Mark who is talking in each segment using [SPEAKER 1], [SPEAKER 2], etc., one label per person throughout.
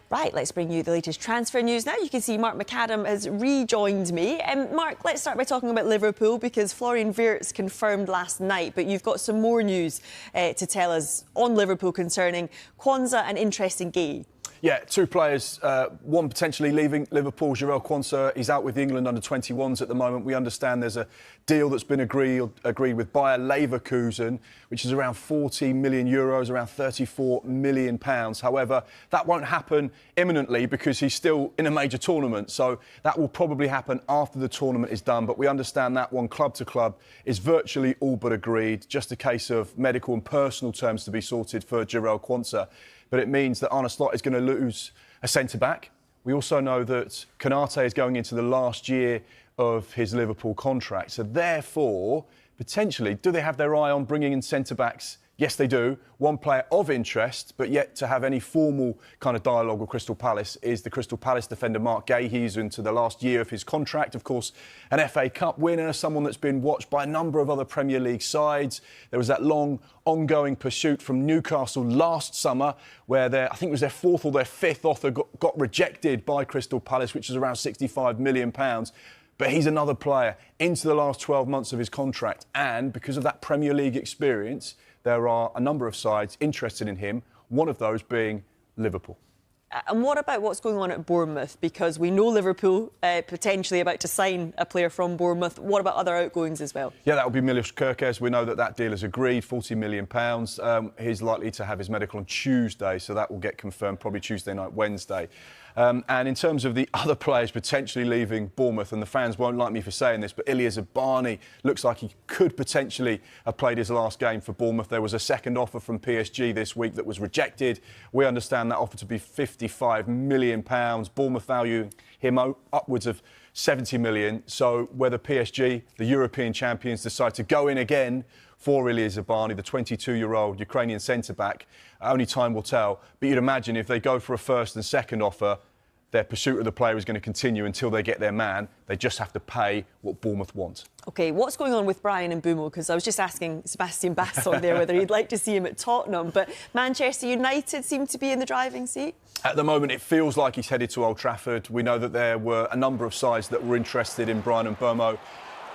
[SPEAKER 1] Right, let's bring you the latest transfer news now. You can see Marc McAdam has rejoined me. Marc, let's start by talking about Liverpool, because Florian Wirtz confirmed last night, but you've got some more news to tell us on Liverpool concerning Quansah and interest in Guehi.
[SPEAKER 2] Yeah, two players, one potentially leaving Liverpool. Jarell Quansah is out with the England under-21s at the moment. We understand there's a deal that's been agreed with Bayer Leverkusen, which is around €40 million, around £34 million. However, that won't happen imminently because he's still in a major tournament. So that will probably happen after the tournament is done. But we understand that one, club to club, is virtually all but agreed. Just a case of medical and personal terms to be sorted for Jarell Quansah. But it means that Arne Slot is going to lose a centre-back. We also know that Konate is going into the last year of his Liverpool contract. So therefore, potentially, do they have their eye on bringing in centre-backs? Yes, they do. One player of interest, but yet to have any formal kind of dialogue with Crystal Palace, is the Crystal Palace defender Marc Guehi. He's into the last year of his contract. Of course, an FA Cup winner, someone that's been watched by a number of other Premier League sides. There was that long, ongoing pursuit from Newcastle last summer, where I think it was their fourth or their fifth offer got rejected by Crystal Palace, which is around £65 million. But he's another player into the last 12 months of his contract. And because of that Premier League experience, there are a number of sides interested in him, one of those being Liverpool.
[SPEAKER 1] And what about what's going on at Bournemouth? Because we know Liverpool potentially about to sign a player from Bournemouth. What about other outgoings as well? Yeah,
[SPEAKER 2] that will be Milos Kerkez. We know that deal is agreed, £40 million. He's likely to have his medical on Tuesday, so that will get confirmed probably Tuesday night, Wednesday. And in terms of the other players potentially leaving Bournemouth, and the fans won't like me for saying this, but Ilya Zabani looks like he could potentially have played his last game for Bournemouth. There was a second offer from PSG this week that was rejected. We understand that offer to be £55 million. Bournemouth value him upwards of £70 million. So whether PSG, the European champions, decide to go in again for Ilya Zabani, the 22-year-old Ukrainian centre-back, only time will tell. But you'd imagine if they go for a first and second offer, their pursuit of the player is going to continue until they get their man. They just have to pay what Bournemouth want.
[SPEAKER 1] OK, what's going on with Bryan Mbeumo? Because I was just asking Sebastian Bass on there whether he'd like to see him at Tottenham. But Manchester United seem to be in the driving seat.
[SPEAKER 2] At the moment, it feels like he's headed to Old Trafford. We know that there were a number of sides that were interested in Bryan Mbeumo.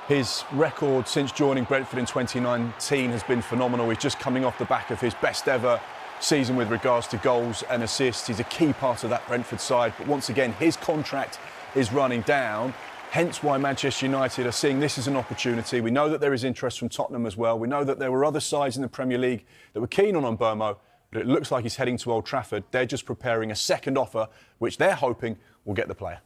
[SPEAKER 2] His record since joining Brentford in 2019 has been phenomenal. He's just coming off the back of his best ever season with regards to goals and assists. He's a key part of that Brentford side. But once again, his contract is running down. Hence why Manchester United are seeing this as an opportunity. We know that there is interest from Tottenham as well. We know that there were other sides in the Premier League that were keen on Mbeumo, but it looks like he's heading to Old Trafford. They're just preparing a second offer, which they're hoping will get the player.